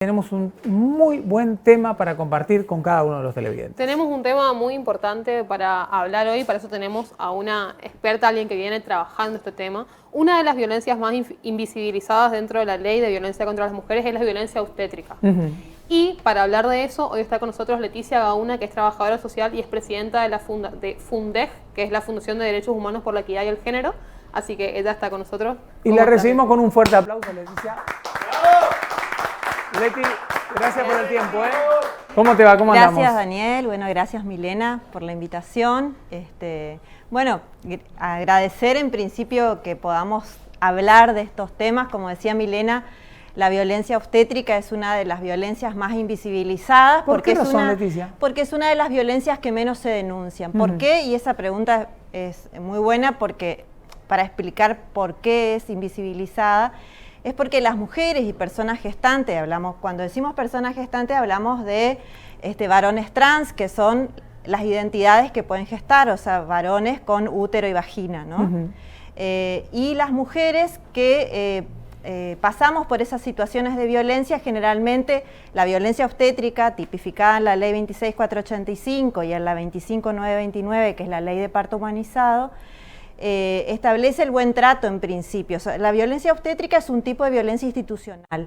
Tenemos un muy buen tema para compartir con cada uno de los televidentes. Tenemos un tema muy importante para hablar hoy, para eso tenemos a una experta, alguien que viene trabajando este tema. Una de las violencias más invisibilizadas dentro de la ley de violencia contra las mujeres es la violencia obstétrica. Y para hablar de eso, hoy está con nosotros Leticia Gauna, que es trabajadora social y es presidenta de la FUNDEG, que es la Fundación de Derechos Humanos por la Equidad y el Género. Así que ella está con nosotros. Y la recibimos con un fuerte aplauso, Leticia. Leti, gracias por el tiempo, ¿eh? ¿Cómo te va? ¿Cómo andamos? Gracias, Daniel. Bueno, gracias, Milena, por la invitación. Bueno, agradecer en principio que podamos hablar de estos temas. Como decía Milena, la violencia obstétrica es una de las violencias más invisibilizadas. ¿Por qué razón, Leticia? Porque es una de las violencias que menos se denuncian. ¿Por qué? Y esa pregunta es muy buena porque para explicar por qué es invisibilizada, es porque las mujeres y personas gestantes, cuando decimos personas gestantes hablamos de varones trans, que son las identidades que pueden gestar, o sea, varones con útero y vagina, ¿no? Y las mujeres que pasamos por esas situaciones de violencia, generalmente la violencia obstétrica, tipificada en la ley 26485 y en la 25929, que es la ley de parto humanizado, establece el buen trato en principio. O sea, la violencia obstétrica es un tipo de violencia institucional.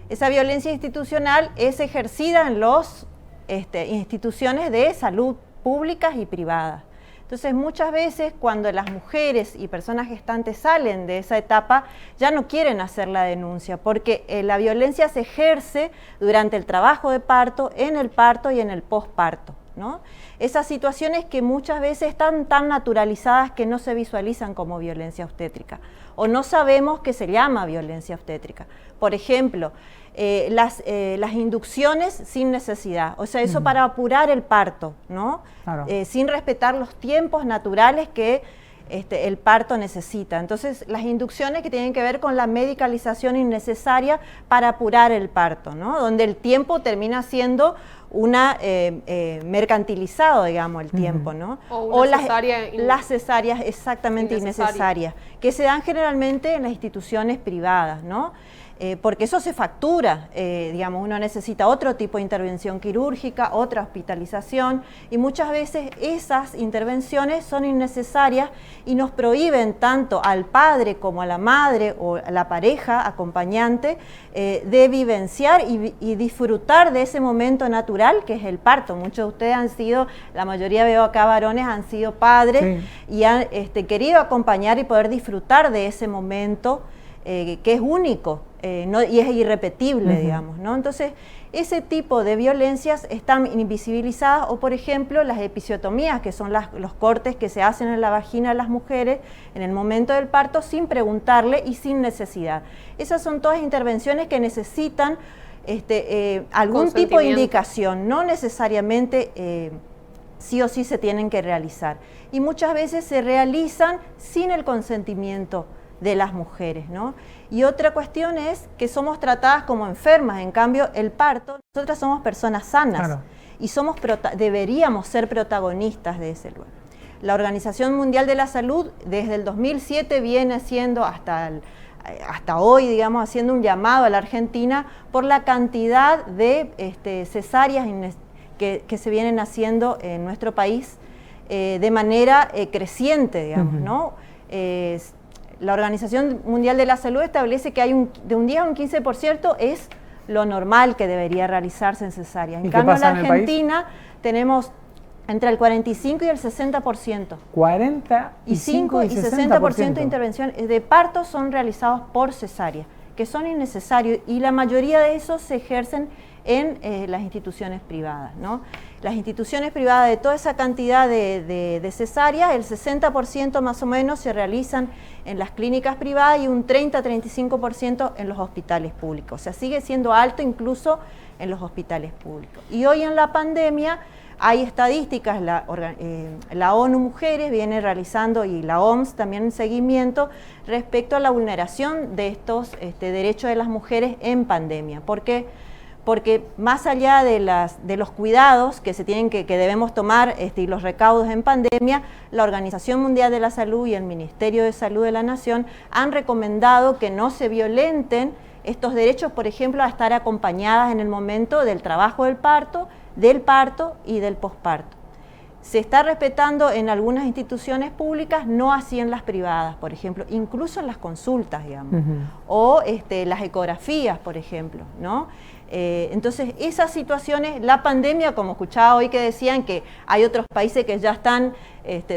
Esa violencia institucional es ejercida en las instituciones de salud públicas y privadas. Entonces, muchas veces cuando las mujeres y personas gestantes salen de esa etapa, ya no quieren hacer la denuncia, porque la violencia se ejerce durante el trabajo de parto, en el parto y en el posparto, ¿no? Esas situaciones que muchas veces están tan naturalizadas que no se visualizan como violencia obstétrica o no sabemos que se llama violencia obstétrica. Por ejemplo, las inducciones sin necesidad, o sea, eso para apurar el parto, ¿no? Claro. Sin respetar los tiempos naturales que el parto necesita. Entonces, las inducciones que tienen que ver con la medicalización innecesaria para apurar el parto, ¿no? Donde el tiempo termina siendo mercantilizado, digamos, el tiempo, ¿no? O las cesáreas exactamente innecesarias, que se dan generalmente en las instituciones privadas, ¿no? Porque eso se factura, digamos, uno necesita otro tipo de intervención quirúrgica, otra hospitalización, y muchas veces esas intervenciones son innecesarias y nos prohíben tanto al padre como a la madre o a la pareja acompañante de vivenciar y disfrutar de ese momento natural que es el parto. Muchos de ustedes han sido, la mayoría veo acá varones, han sido padres y han querido acompañar y poder disfrutar de ese momento que es único y es irrepetible, digamos, ¿no? Entonces, ese tipo de violencias están invisibilizadas, o por ejemplo, las episiotomías, que son los cortes que se hacen en la vagina de las mujeres en el momento del parto sin preguntarle y sin necesidad. Esas son todas intervenciones que necesitan algún tipo de indicación, no necesariamente sí o sí se tienen que realizar. Y muchas veces se realizan sin el consentimiento de las mujeres, ¿no? Y otra cuestión es que somos tratadas como enfermas. En cambio, el parto, nosotras somos personas sanas, y deberíamos ser protagonistas de ese lugar. La Organización Mundial de la Salud desde el 2007 viene haciendo hasta hoy, digamos, haciendo un llamado a la Argentina por la cantidad de cesáreas que se vienen haciendo en nuestro país de manera creciente, digamos, ¿no? La Organización Mundial de la Salud establece que hay de un 10 a un 15% es lo normal que debería realizarse en cesárea. En cambio, en la Argentina tenemos entre el 45 y el 60%. 45 y 60% de intervenciones de partos son realizados por cesárea, que son innecesarios, y la mayoría de esos se ejercen en las instituciones privadas, ¿no? Las instituciones privadas, de toda esa cantidad de cesáreas, el 60% más o menos se realizan en las clínicas privadas y un 30-35% en los hospitales públicos. O sea, sigue siendo alto incluso en los hospitales públicos. Y hoy en la pandemia hay estadísticas, la ONU Mujeres viene realizando, y la OMS también en seguimiento, respecto a la vulneración de estos derechos de las mujeres en pandemia. ¿Por qué? Porque más allá de los cuidados que debemos tomar y los recaudos en pandemia, la Organización Mundial de la Salud y el Ministerio de Salud de la Nación han recomendado que no se violenten estos derechos, por ejemplo, a estar acompañadas en el momento del trabajo del parto y del posparto. Se está respetando en algunas instituciones públicas, no así en las privadas, por ejemplo, incluso en las consultas, digamos, o las ecografías, por ejemplo, ¿no? Entonces, esas situaciones, la pandemia, como escuchaba hoy que decían que hay otros países que ya están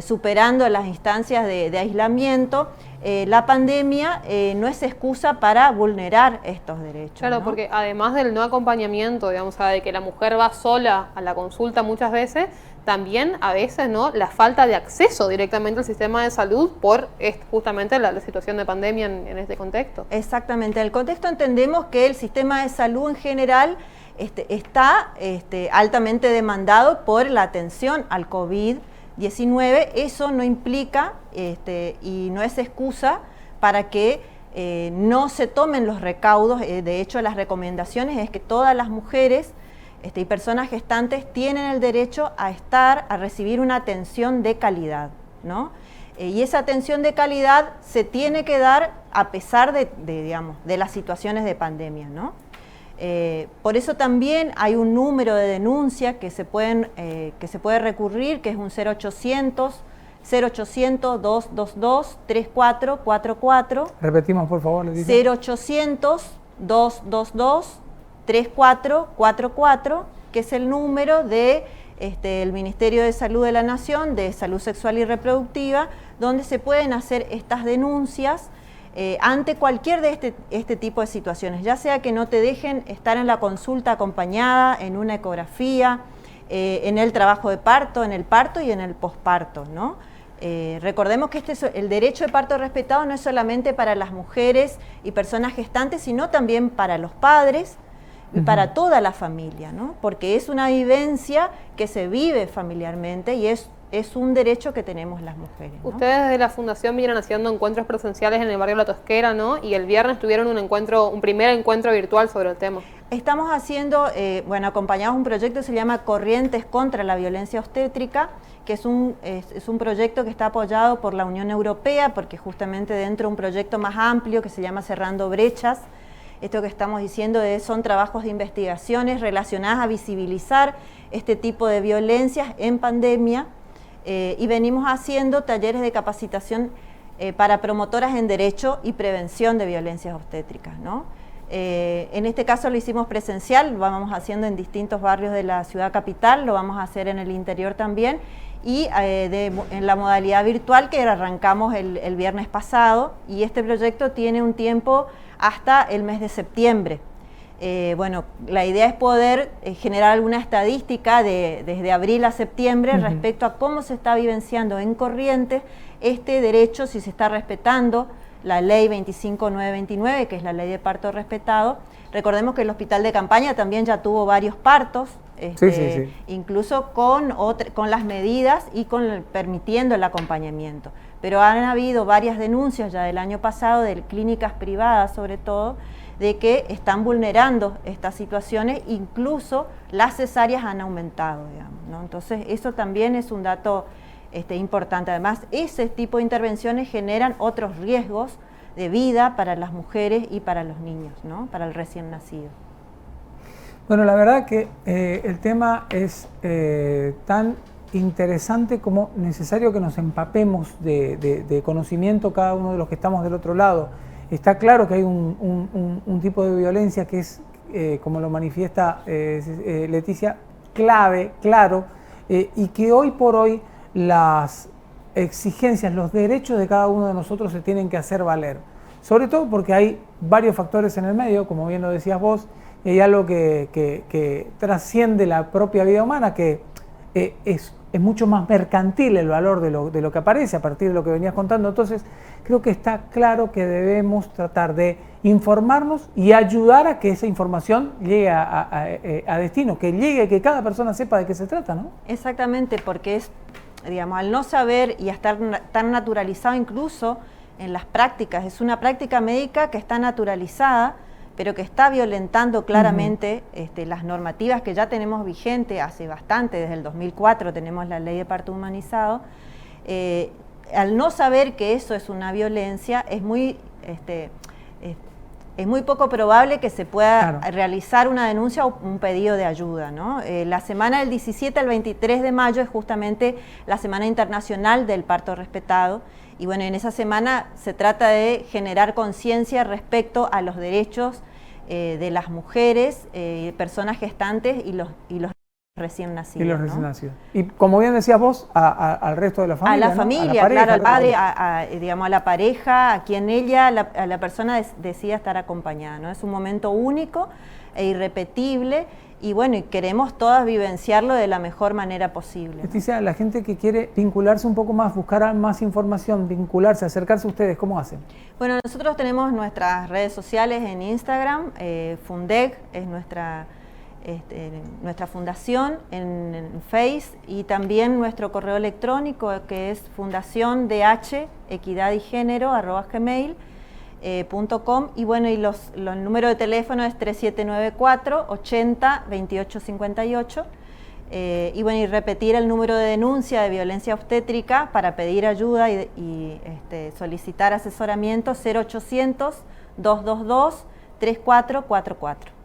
superando las instancias de aislamiento, la pandemia no es excusa para vulnerar estos derechos. Claro, ¿no? porque además del no acompañamiento, digamos, o sea, de que la mujer va sola a la consulta muchas veces, también a veces, ¿no?, la falta de acceso directamente al sistema de salud por justamente la situación de pandemia en este contexto. Exactamente. En el contexto entendemos que el sistema de salud en general está altamente demandado por la atención al COVID-19. Eso no implica y no es excusa para que no se tomen los recaudos. De hecho, las recomendaciones es que todas las mujeres y personas gestantes tienen el derecho a recibir una atención de calidad, ¿no? Y esa atención de calidad se tiene que dar a pesar de las situaciones de pandemia, ¿no? Por eso también hay un número de denuncia que se puede recurrir, que es un 0800-222-3444. Repetimos, por favor, Leticia. 0800-222-3444, que es el número de el Ministerio de Salud de la Nación, de Salud Sexual y Reproductiva, donde se pueden hacer estas denuncias ante cualquier de este tipo de situaciones, ya sea que no te dejen estar en la consulta acompañada, en una ecografía, en el trabajo de parto, en el parto y en el posparto, ¿no? Recordemos que el derecho de parto respetado no es solamente para las mujeres y personas gestantes, sino también para los padres y para toda la familia, ¿no? Porque es una vivencia que se vive familiarmente y es un derecho que tenemos las mujeres, ¿no? Ustedes desde la Fundación vienen haciendo encuentros presenciales en el barrio La Tosquera, ¿no? Y el viernes tuvieron un primer encuentro virtual sobre el tema. Estamos haciendo, acompañados un proyecto que se llama Corrientes contra la Violencia Obstétrica, que es un proyecto que está apoyado por la Unión Europea, porque justamente dentro de un proyecto más amplio que se llama Cerrando Brechas, esto que estamos diciendo son trabajos de investigaciones relacionadas a visibilizar este tipo de violencias en pandemia, y venimos haciendo talleres de capacitación para promotoras en derecho y prevención de violencias obstétricas, ¿no? En este caso lo hicimos presencial, lo vamos haciendo en distintos barrios de la ciudad capital, lo vamos a hacer en el interior también, y en la modalidad virtual que arrancamos el viernes pasado, y este proyecto tiene un tiempo hasta el mes de septiembre. La idea es poder generar alguna estadística desde abril a septiembre respecto a cómo se está vivenciando en Corrientes este derecho, si se está respetando la ley 25929, que es la ley de parto respetado. Recordemos que el hospital de campaña también ya tuvo varios partos, sí. incluso con las medidas y permitiendo el acompañamiento. Pero han habido varias denuncias ya del año pasado, de clínicas privadas sobre todo, de que están vulnerando estas situaciones, incluso las cesáreas han aumentado, digamos, ¿no? Entonces eso también es un dato importante. Además, ese tipo de intervenciones generan otros riesgos de vida para las mujeres y para los niños, ¿no? Para el recién nacido. Bueno, la verdad que el tema es tan interesante como necesario que nos empapemos de conocimiento cada uno de los que estamos del otro lado. Está claro que hay un tipo de violencia que es, como lo manifiesta Leticia, claro, y que hoy por hoy las exigencias, los derechos de cada uno de nosotros se tienen que hacer valer. Sobre todo porque hay varios factores en el medio, como bien lo decías vos, y hay algo que trasciende la propia vida humana, que es mucho más mercantil el valor de lo que aparece a partir de lo que venías contando. Entonces, creo que está claro que debemos tratar de informarnos y ayudar a que esa información llegue a destino, que cada persona sepa de qué se trata, ¿no? Exactamente, porque al no saber y estar tan naturalizado incluso en las prácticas, es una práctica médica que está naturalizada, pero que está violentando claramente las normativas que ya tenemos vigentes hace bastante, desde el 2004 tenemos la ley de parto humanizado. Al no saber que eso es una violencia, es muy es muy poco probable que se pueda realizar una denuncia o un pedido de ayuda, ¿no? La semana del 17 al 23 de mayo es justamente la Semana Internacional del Parto Respetado, y bueno, en esa semana se trata de generar conciencia respecto a los derechos de las mujeres, personas gestantes y los recién nacidos. Y los recién nacidos. Y como bien decías vos, al resto de la familia. A la familia, pareja, claro, al padre, digamos, a la pareja, a quien ella, a la persona decida estar acompañada, ¿no? Es un momento único e irrepetible, y bueno, y queremos todas vivenciarlo de la mejor manera posible. Leticia, la gente que quiere vincularse un poco más, buscar más información, vincularse, acercarse a ustedes, ¿cómo hacen? Bueno, nosotros tenemos nuestras redes sociales en Instagram, Fundec es nuestra fundación, en Face, y también nuestro correo electrónico, que es fundaciondhequidadygénero@gmail.com, y bueno, y los números de teléfono es 3794 80 28 58, y bueno, y repetir el número de denuncia de violencia obstétrica para pedir ayuda y solicitar asesoramiento, 0800 222 3444.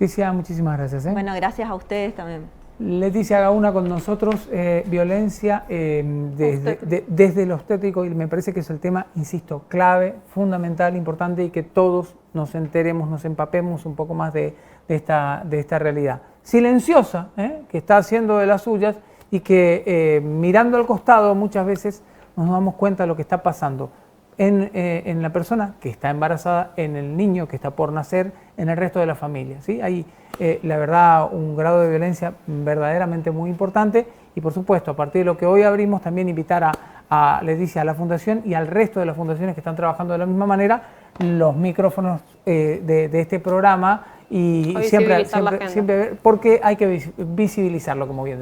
Leticia, muchísimas gracias. Bueno, gracias a ustedes también. Leticia Gauna con nosotros, violencia desde lo obstétrico, y me parece que es el tema, insisto, clave, fundamental, importante, y que todos nos enteremos, nos empapemos un poco más de esta realidad silenciosa, que está haciendo de las suyas, y que mirando al costado muchas veces nos damos cuenta de lo que está pasando en la persona que está embarazada, en el niño que está por nacer, en el resto de la familia, ¿sí? Hay, la verdad, un grado de violencia verdaderamente muy importante, y por supuesto, a partir de lo que hoy abrimos, también invitar a Leticia, a la Fundación y al resto de las fundaciones que están trabajando de la misma manera, los micrófonos de este programa, y siempre, porque hay que visibilizarlo, como bien